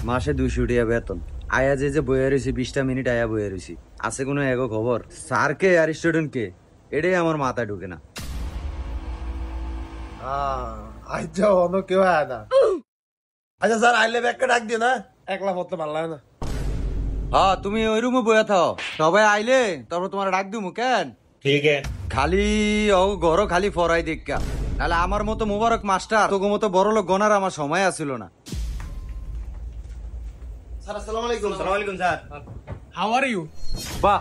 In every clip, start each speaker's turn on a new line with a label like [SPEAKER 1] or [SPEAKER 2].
[SPEAKER 1] মাসে 200 টাকা বেতন। আয়া যে বইয়া রয়েছি 20টা মিনিট আয়া বইয়া রয়েছি, আছে কোনো এগো খবর? স্যারকে আর স্টুডেন্টকে এটাই আমার মাথায় ঢুকে না।
[SPEAKER 2] আচ্ছা অন্য কেউ আয় না। আচ্ছা স্যার আইলে ব্যাগকে ডাক দিও না, একলা পড়তে ভালো লাগে না।
[SPEAKER 1] হ্যাঁ তুমি ওই রুমে বইয়া থাও, সবাই আইলে তারপর তোমার ডাক দিমু। কেন
[SPEAKER 2] ঠিক আছে
[SPEAKER 1] খালি ও ঘরও খালি ফরাই দেখা, নাহলে আমার মতো মোবারক মাস্টার তোকে মতো বড় লোক গনার আমার সময় আসছিল না।
[SPEAKER 2] স্যার আসসালামু আলাইকুম। আসসালামু আলাইকুম স্যার।
[SPEAKER 3] How are you?
[SPEAKER 1] বাহ,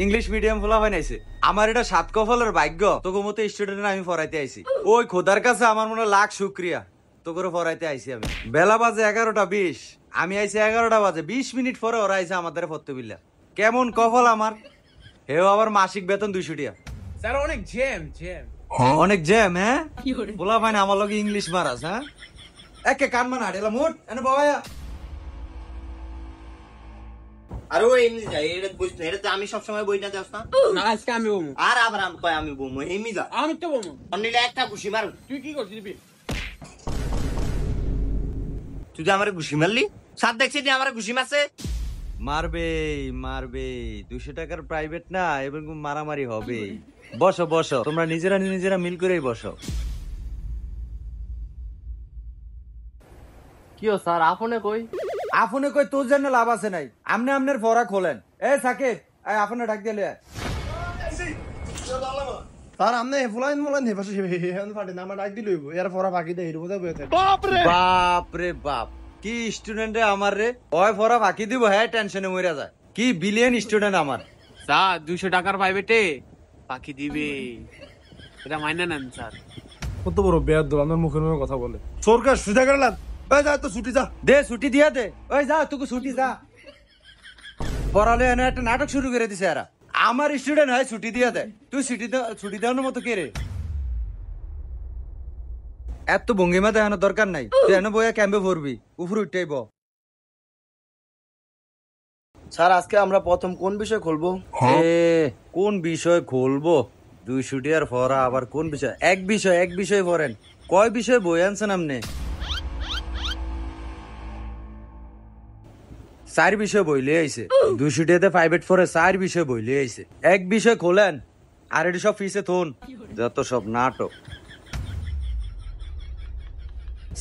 [SPEAKER 1] ইংলিশ মিডিয়াম ফোলা বানাইছে। আমার এটা সাত কফলের ভাগ্য তোকে মতো স্টুডেন্ট আমি পড়াইতে আইছি। ওই খোদার কাছে আমার মনে লাখ শুক্রিয়া, তোকে পড়াইতে আইছি আমি। বেলা বাজে 11:20, আমি আইছি 11টা বাজে 20 মিনিট পরে ওরা আইছে আমাদের পড়তে বিল্লা। কেমন কফল আমার, হেও আবার মাসিক বেতন 200 টাকা।
[SPEAKER 3] স্যার অনেক জ্যাম।
[SPEAKER 1] অনেক জ্যাম? হ্যাঁ বলা ভাই না আমার লগে ইংলিশ মারাস? হ্যাঁ একে কান মান হাড়েলা মোট এনে বাবা।
[SPEAKER 4] আর ওই এমনি যাই এটা বুঝছ না, এটা তো আমি সব সময় বই না দেওস না।
[SPEAKER 3] না আজকে আমি বমু।
[SPEAKER 4] আর আবার আমি কয় আমি বমু এমনি যা।
[SPEAKER 3] আমি তো বমু।
[SPEAKER 4] অন্যলে একটা ঘুষি মার।
[SPEAKER 3] তুই কি করছিস দিবি?
[SPEAKER 4] তুই যে আমারে ঘুষি মারলি, সাত দেখছিস যে আমারে ঘুষি মারছে।
[SPEAKER 1] মারবে মারবে, 200 টাকার প্রাইভেট না, এবং মারামারি হবে। বসো বসো, তোমরা নিজেরা মিল করেই বসো।
[SPEAKER 5] কি ও স্যার আপনে কই?
[SPEAKER 1] আপনে কই তোর জন্য লাভ আছে নাই, আমনে আমনের ফরা খোলেন। এ সাকিব আয় আপনে ডাক দিলে।
[SPEAKER 2] স্যার আমনে ফুলাইন মুলাইন হে পাশে হেন ফাটে না, আমার ডাক দিলই এর পড়া বাকি দেই রুমে বইতে থাকে।
[SPEAKER 1] বাপ রে বাপ, কি স্টুডেন্ট রে আমার রে। ওই ফরা বাকি দিব, হ্যাঁ টেনশনে মরে যায়। কি বিলিয়ন স্টুডেন্ট আমার।
[SPEAKER 3] স্যার 200 টাকার প্রাইভেটে বাকি দিবে, এটা মাইনা নেন স্যার।
[SPEAKER 2] কত বড় বেয়াদব, আমার মুখের মুখে কথা বলে। সরকার সুজা করলাম, এই যা তো ছুটি যা।
[SPEAKER 1] দে ছুটি দিয়া দে, ওই যা তুই ছুটি যা। পড়ালে এনে একটা নাটক শুরু করে দিছে এরা। আমার স্টুডেন্ট হয় ছুটি দিয়া দে, তুই ছুটি দেওয়ার মতো কে রে? এত ভঙ্গিমা দেখানোর দরকার নাই, তুই এনে বইয়া ক্যাম্পে ভরবি, উপরে উঠতেইব।
[SPEAKER 5] স্যার আজকে আমরা প্রথম কোন বিষয় খুলবো?
[SPEAKER 1] কোন বিষয় খুলবো? 200 টাকার ফরা আবার কোন বিষয়? এক বিষয় পড়েন। কয় বিষয় বই আনছেন আপনি? 4 বিষয় বইলে আইছে। 200 টাকাতে প্রাইভেট ফরে 4 বিষয় বইলে আইছে। এক বিষয় খোলেন আর এটি সব ফিসে থন, যত সব নাটক।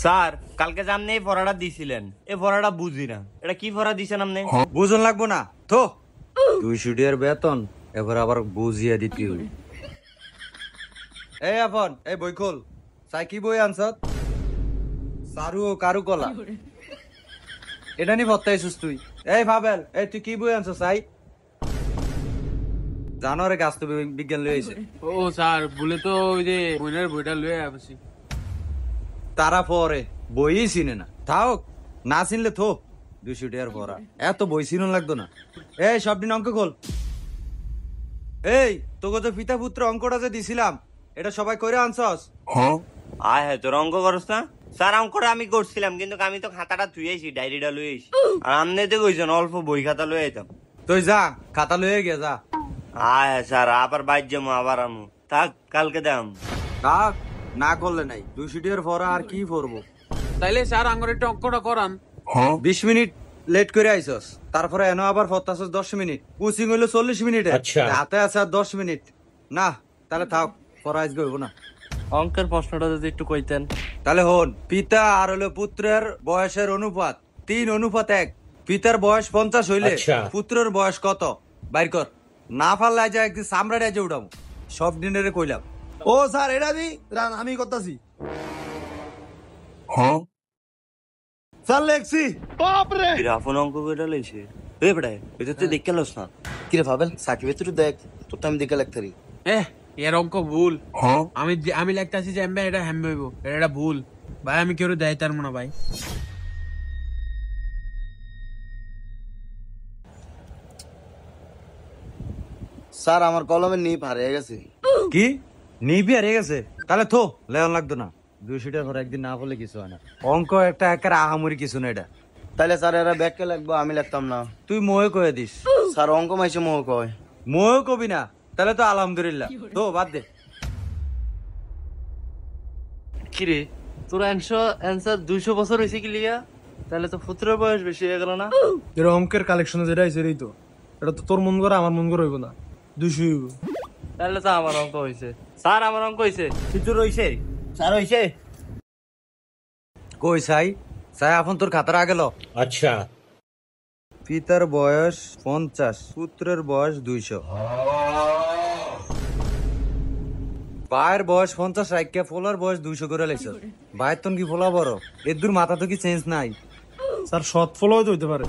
[SPEAKER 4] স্যার কালকে যে আপনি এই পড়াটা দিছিলেন, এই পড়াটা বুঝি না, এটা কি পড়া দিছেন আপনি?
[SPEAKER 1] বুঝন লাগবো না তো, 200 টাকার বেতন এবার আবার বুঝিয়ে দিতে হইল। এই আপন এই বই খোল। সাই কি বই আনছত? সারু ও কারু কলা। এটা নি ভত্তাইছিস তুই? এই ভাবেল, এই তুই কি বই আনছ? সাই জানোয়ারে গাছ তো বিজ্ঞান লই আইছে।
[SPEAKER 3] ও স্যার বলে তো ওই যে মইনার বইটা লয়ে আসছি।
[SPEAKER 1] তারা পরে বই চিনে না, থাক না চিনলে থো। 200 টাকার পড়া এত বই চিনুন লাগতো না। এই সব দিন অঙ্ক খোল। এই তোকে তো পিতা পুত্র অঙ্কটা যে দিছিলাম, এটা সবাই করে আনছস?
[SPEAKER 4] আয় হ্যাঁ তোর অঙ্ক করস না? স্যার অঙ্কটা আমি করছিলাম, কিন্তু আমি তো খাতাটা থুয়েছি, ডায়েরিটা লয়ে আইছি। আর আপনি তো কইছেন অল্প বই খাতা লয়ে আইতাম।
[SPEAKER 1] তুই যা খাতা লয়ে গিয়ে যা।
[SPEAKER 4] আয় স্যার আবার বাইর যাবো, আবার আমু। থাক কালকে দাম।
[SPEAKER 1] থাক না করলে নাই, 200 টাকার পড়া আর কি পড়বো?
[SPEAKER 3] তাইলে স্যার আঙ্গুর একটু অঙ্কটা করান।
[SPEAKER 1] 20 মিনিট লেট করে আইসস, তারপরে এনে আবার ফতাছস 10 মিনিট। কোচিং হইলো 40 মিনিটে, হাতে আছে আর 10 মিনিট। না তাহলে থাক, পড়া আজকে হইব না।
[SPEAKER 5] অঙ্কের প্রশ্নটা যদি একটু কইতেন।
[SPEAKER 1] তাহলে হন, পিতা আর হলো পুত্রের বয়সের অনুপাত 3:1। পিতার বয়স 50 হইলে পুত্রের বয়স কত বাইর কর। না পারলে যা একদিন সামরাটা যে উঠাবো। সব দিনের কইলাম।
[SPEAKER 2] ও স্যার এটা দি রান আমি করতাছি। স্যার লেখছি। বাপ রে
[SPEAKER 4] আপন অঙ্ক কইটা লইছে। এই বেটা এটা তুই দেখে লস না?
[SPEAKER 5] কি রে পাবেল সাকিবের তুই দেখ, তোর তো আমি দেখে লাগতারি।
[SPEAKER 3] এর অঙ্ক ভুল। আমি লাগতাছি যে এমবে এটা হ্যাম্বে হইব, এটা ভুল ভাই। আমি কেউ দেয় তার মনে ভাই।
[SPEAKER 5] স্যার আমার কলমের নিপ হারিয়ে গেছে।
[SPEAKER 1] কি নিবি হারিয়ে গেছে? তাহলে থো লেওয়ান লাগতো না। 200 টাকা করে একদিন না বলে কিছু হয় না। অঙ্ক একটা একের আহামরি কিছু না এটা।
[SPEAKER 5] তাইলে স্যার এরা ব্যাগকে লাগবো, আমি লাগতাম না।
[SPEAKER 1] তুই মোহে কয়ে দিস।
[SPEAKER 5] স্যার অঙ্ক মাইছে মোহ কয়।
[SPEAKER 1] মোহে কবি না, তাহলে তো আলহামদুলিল্লাহ। তো বাদ দে।
[SPEAKER 5] কিরে তোর অ্যান্সার 200 বছর হয়েছে কি লিয়া?
[SPEAKER 6] তাহলে তো পুত্রের বয়স বেশি হয়ে গেল না?
[SPEAKER 2] এর অঙ্কের কালেকশনে যেটা আছে এটাই তো, এটা তো তোর মন করে আমার মন করে হইব না, 200 হইব।
[SPEAKER 6] তাহলে তো আমার অঙ্ক হয়েছে। স্যার আমার অঙ্ক হয়েছে।
[SPEAKER 4] কিছু রইছে স্যার হইছে।
[SPEAKER 1] কই সাই সাই এখন তোর খাতার আগে ল।
[SPEAKER 7] अच्छा
[SPEAKER 1] পিতার বয়স 50, পুত্রের বয়স 200। ভাইয়ের বয়স 50 রাইখা ফোলার বয়স 200 করে লাইছ। ভাইয়ের তন কি ফোলা বড়, এর দূর মাথা তো কি চেঞ্জ নাই?
[SPEAKER 2] স্যার শর্ট ফলো হইতে হইতে পারে,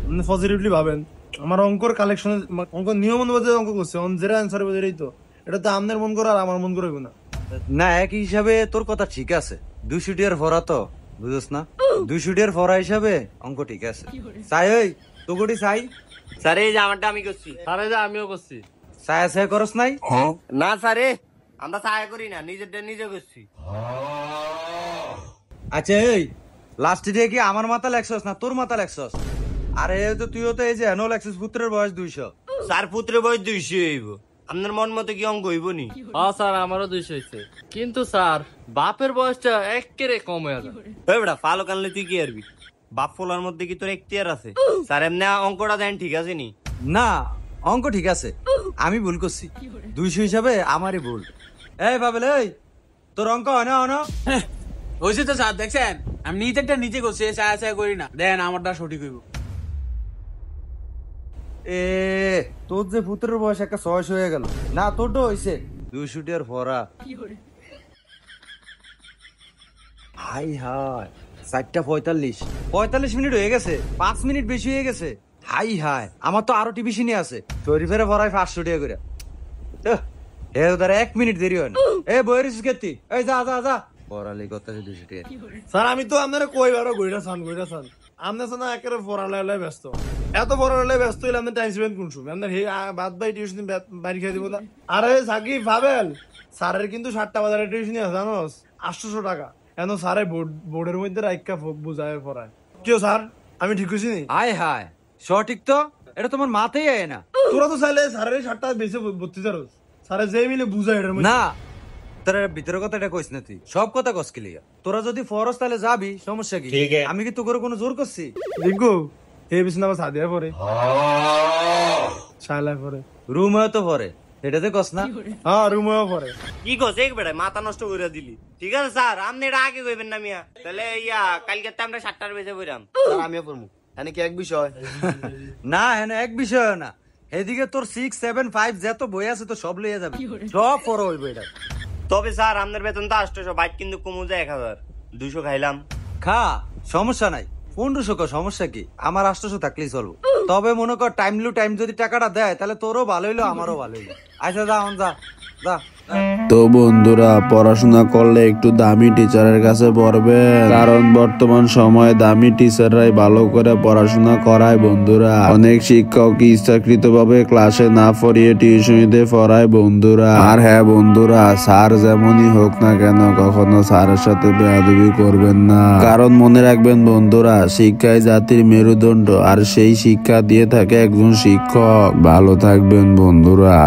[SPEAKER 2] আপনি পজিটিভলি ভাবেন। আমার অঙ্কর কালেকশনে অঙ্ক নিয়ম অনুযায়ী অঙ্ক করছে, যেটা অ্যান্সার হবে এটাই তো, এটা তো আপনার মন করে আর আমার মন করে হইব না।
[SPEAKER 1] না এক হিসাবে তোর কথা ঠিক আছে, 200 টিয়ার ভরা তো বুঝছ না, 200 টিয়ার ভরা হিসাবে অঙ্ক ঠিক আছে। সাই ওই তোগোটি সাই
[SPEAKER 4] স্যার এই যে আমারটা আমি করছি।
[SPEAKER 6] স্যার এই যে আমিও করছি।
[SPEAKER 1] সাই সাই করস নাই?
[SPEAKER 4] না স্যারে আমরা সাহায্য করি না, নিজেরটা নিজে করছি।
[SPEAKER 1] আচ্ছা এই লাস্টে দিয়ে কি আমার মাথা লেখছস না তোর মাথা লেখছস? আরে তো তুইও তো এই যে এনো লেখছিস পুত্রের বয়স 200।
[SPEAKER 4] স্যার পুত্রের বয়স 200 হইব, আপনার মন মতো কি অঙ্ক হইব নি?
[SPEAKER 6] হ্যাঁ স্যার আমারও 200 হয়েছে, কিন্তু স্যার বাপের বয়সটা একেবারে কম হয়ে যাবে।
[SPEAKER 4] ওই বেটা ফালো কানলে তুই কি আরবি? বাপ ফোলার মধ্যে কি তোর এখতিয়ার আছে? স্যার এমনি অঙ্কটা দেন ঠিক আছে নি?
[SPEAKER 1] না অঙ্ক ঠিক আছে, আমি ভুল করছি, 200 হিসাবে আমারই ভুল। এই বাবেল এই তোর অঙ্ক হয় না
[SPEAKER 3] হয়েছে তো স্যার, দেখছেন আমি নিজেরটা নিজে করছি, ছায়া ছায়া করি না। দেন আমারটা সঠিক হইব।
[SPEAKER 1] এ তোর যে পুত্রের বয়স একটা 600 হয়ে গেল না, তোরটা হইছে 200 টিয়ার ভরা। হাই হাই 4:45 মিনিট হয়ে গেছে, 5 মিনিট বেশি হয়ে গেছে। হাই হাই আমার তো আরো টিভি সিনে আছে, শরীফের ভরায় 500 টাকা করে। এ ওদের 1 মিনিট দেরি হয় না। এ বইরিস কেতি এই যা যা যা পড়ালি কথা 200 টাকা।
[SPEAKER 2] স্যার আমি তো আপনার কইবারও গইরা চান আপনার না একেবারে পড়ালেখায় ব্যস্ত, এত পড়ালেখায় ব্যস্ত হইলে আপনার টাইম স্পেন্ড কোন সময়? আপনার বাদ বাই টিউশন বাড়ি খেয়ে দিব না। আরে সাকিব ভাবেন, স্যারের কিন্তু 7টা বাজারে টিউশন আছে জানোস, 800 টাকা। এখন স্যারে বোর্ডের মধ্যে রাইকা বুঝায় পড়ায়। কেউ স্যার আমি ঠিক হইছি নি?
[SPEAKER 1] হাই হাই সঠিক তো, এটা তোমার মাথায় আয় না।
[SPEAKER 2] তোরা তো চাইলে স্যারের 7টা বেশি ভর্তি যারোস, স্যারে যে মিলে বুঝায় এটার মধ্যে।
[SPEAKER 1] না তোর ভিতরের কথা এটা কইস না, তুই সব কথা কস কি লিগা? তোরা যদি ফরস তাহলে যাবি, সমস্যা কি?
[SPEAKER 7] ঠিক আছে।
[SPEAKER 1] আমি কি তোর কোনো জোর করছি?
[SPEAKER 2] দেখো এই বিছনা আবার সাদিয়া পরে শালায় পরে
[SPEAKER 1] রুম হয়তো পরে, এটাতে কস না।
[SPEAKER 2] হ্যাঁ রুমেও পরে।
[SPEAKER 4] কি কস এক বেটা মাথা নষ্ট করে দিলি। ঠিক আছে স্যার আপনি এটা আগে কইবেন না মিয়া, তাহলে ইয়া কালকে তো আমরা 7টার বেজে বইরাম।
[SPEAKER 5] স্যার আমিও পড়বো, এনে কি এক বিষয়?
[SPEAKER 1] না হ্যাঁ এক বিষয় না, এদিকে তোর 6, 7, 5 যত বই আছে তো সব লইয়া যাবে, সব পড়ো হইব এটা।
[SPEAKER 4] তবে স্যার আপনার বেতন তো 800, বাইক কিন্তু কমু যায় 1000, 200 খাইলাম।
[SPEAKER 1] খা সমস্যা নাই, 1500 কর, সমস্যা কি? আমার 800 থাকলেই চলবো। তবে মনে কর টাইম যদি টাকাটা দেয় তাহলে তোরও ভালো হইলো আমারও ভালো হইলো। আচ্ছা যা যা যা।
[SPEAKER 8] তো বন্ধুরা পড়াশোনা করলে একটু দামি টিচারের কাছে পড়বেন, কারণ বর্তমান সময়ে দামি টিচাররাই ভালো করে পড়াশোনা করায় বন্ধুরা। অনেক শিক্ষক ইচ্ছাকৃত ভাবে ক্লাসে না পড়িয়ে টিউশনিতে পড়ায় বন্ধুরা। আর হ্যাঁ বন্ধুরা, স্যার যেমনই হোক না কেন কখনো স্যারের সাথে বেয়াদবি করবেন না, কারণ মনে রাখবেন বন্ধুরা শিক্ষাই জাতির মেরুদণ্ড, আর সেই শিক্ষা দিয়ে থাকে একজন শিক্ষক। ভালো থাকবেন বন্ধুরা।